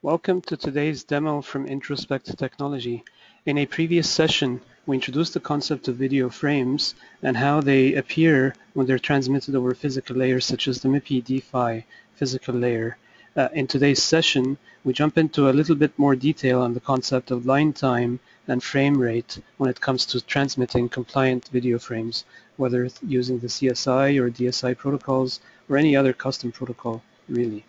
Welcome to today's demo from Introspect Technology. In a previous session, we introduced the concept of video frames and how they appear when they're transmitted over physical layers such as the MIPI D-PHY physical layer. In today's session, we jump into a little bit more detail on the concept of line time and frame rate when it comes to transmitting compliant video frames, whether using the CSI or DSI protocols or any other custom protocol, really.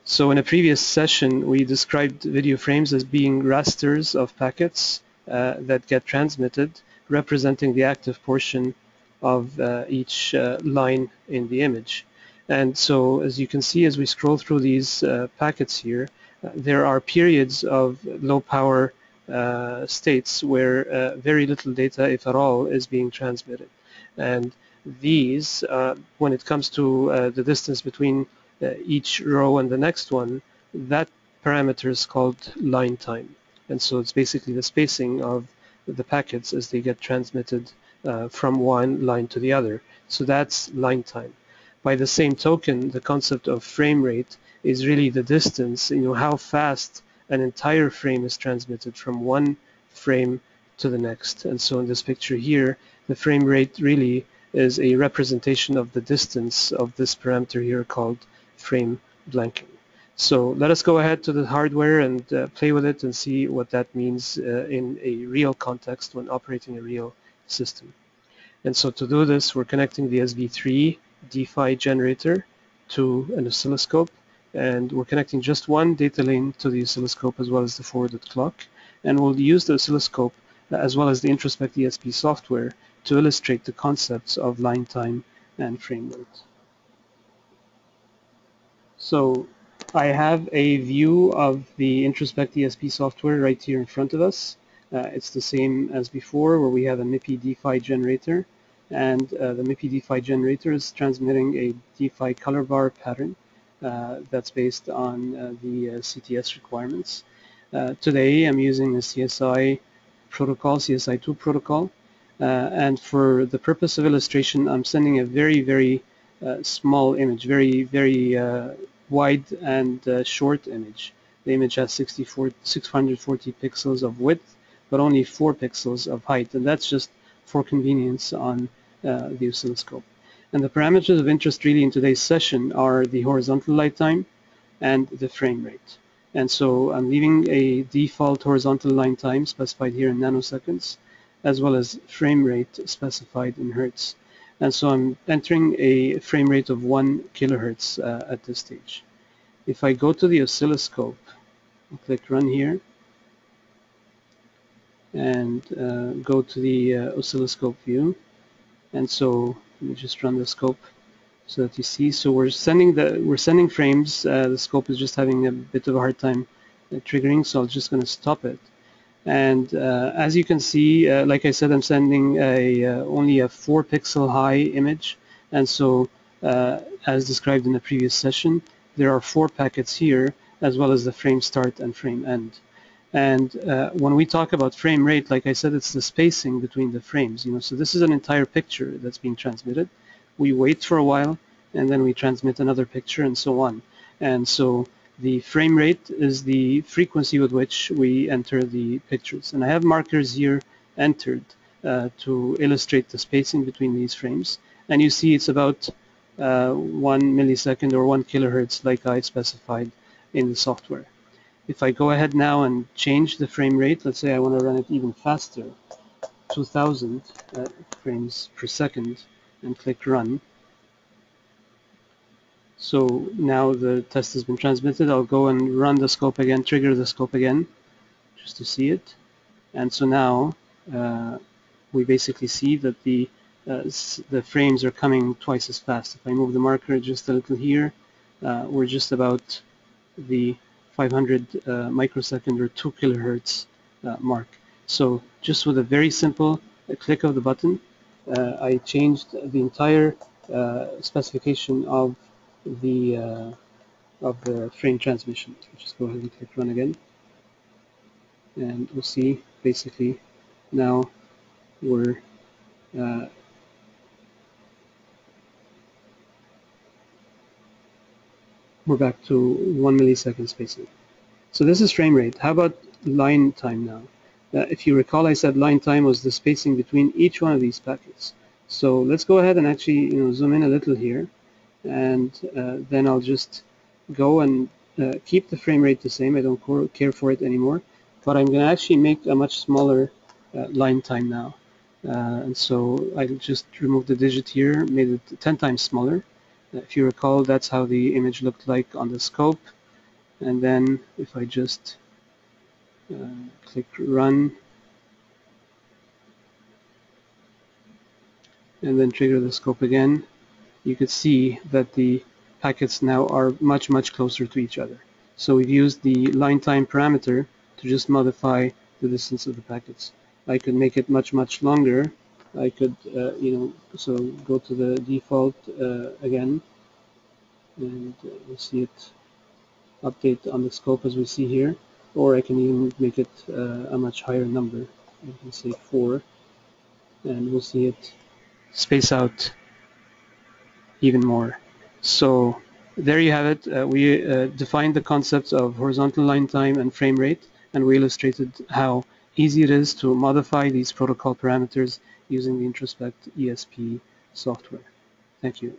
So in a previous session, we described video frames as being rasters of packets that get transmitted, representing the active portion of each line in the image. And so as you can see, as we scroll through these packets here, there are periods of low power states where very little data, if at all, is being transmitted. And these, when it comes to the distance between each row and the next one, that parameter is called line time. And so it's basically the spacing of the packets as they get transmitted from one line to the other. So that's line time. By the same token, the concept of frame rate is really the distance, how fast an entire frame is transmitted from one frame to the next. And so in this picture here, the frame rate really is a representation of the distance of this parameter here called frame blanking. So let us go ahead to the hardware and play with it and see what that means in a real context when operating a real system. And so to do this, we're connecting the SV3C DPHY Generator to an oscilloscope, and we're connecting just one data lane to the oscilloscope as well as the forwarded clock, and we'll use the oscilloscope as well as the Introspect ESP software to illustrate the concepts of line time and frame rate. So I have a view of the Introspect ESP software right here in front of us. It's the same as before, where we have a MIPI D-PHY generator, and the MIPI D-PHY generator is transmitting a D-PHY color bar pattern that's based on the CTS requirements. Today I'm using a CSI protocol, CSI2 protocol, and for the purpose of illustration, I'm sending a very small image, very wide and short image. The image has 640 pixels of width, but only 4 pixels of height, and that's just for convenience on the oscilloscope. And the parameters of interest really in today's session are the horizontal light time and the frame rate. And so I'm leaving a default horizontal line time specified here in nanoseconds, as well as frame rate specified in hertz. And so I'm entering a frame rate of 1 kilohertz at this stage. If I go to the oscilloscope, I'll click run here, and go to the oscilloscope view. And so let me just run the scope so that you see. So we're sending frames. The scope is just having a bit of a hard time triggering, so I'm just going to stop it. And as you can see, like I said, I'm sending only a 4 pixel high image, and so as described in the previous session, there are 4 packets here, as well as the frame start and frame end. And when we talk about frame rate, like I said, it's the spacing between the frames. So this is an entire picture that's being transmitted. We wait for a while, and then we transmit another picture, and so on. And so the frame rate is the frequency with which we enter the pictures. And I have markers here entered to illustrate the spacing between these frames. And you see it's about 1 millisecond or 1 kilohertz like I specified in the software. If I go ahead now and change the frame rate, let's say I want to run it even faster, 2000 frames per second, and click run. So now the test has been transmitted. I'll go and run the scope again, trigger the scope again, just to see it. And so now we basically see that the frames are coming twice as fast. If I move the marker just a little here, we're just about the 500 microsecond or 2 kilohertz mark. So just with a very simple click of the button, I changed the entire specification of the frame transmission. Just go ahead and click run again, and we'll see basically now we're back to 1 millisecond spacing. So this is frame rate. How about line time now? If you recall, I said line time was the spacing between each one of these packets. So let's go ahead and actually zoom in a little here, and then I'll just go and keep the frame rate the same. I don't care for it anymore, but I'm going to actually make a much smaller line time now. And so I just removed the digit here, made it 10 times smaller. If you recall, that's how the image looked like on the scope. And then if I just click run and then trigger the scope again, you could see that the packets now are much closer to each other. So we've used the line time parameter to just modify the distance of the packets. I could make it much longer. I could so go to the default again, and we'll see it update on the scope as we see here, or I can even make it a much higher number. I can say 4, and we'll see it space out even more. So there you have it. We defined the concepts of horizontal line time and frame rate, and we illustrated how easy it is to modify these protocol parameters using the Introspect ESP software. Thank you.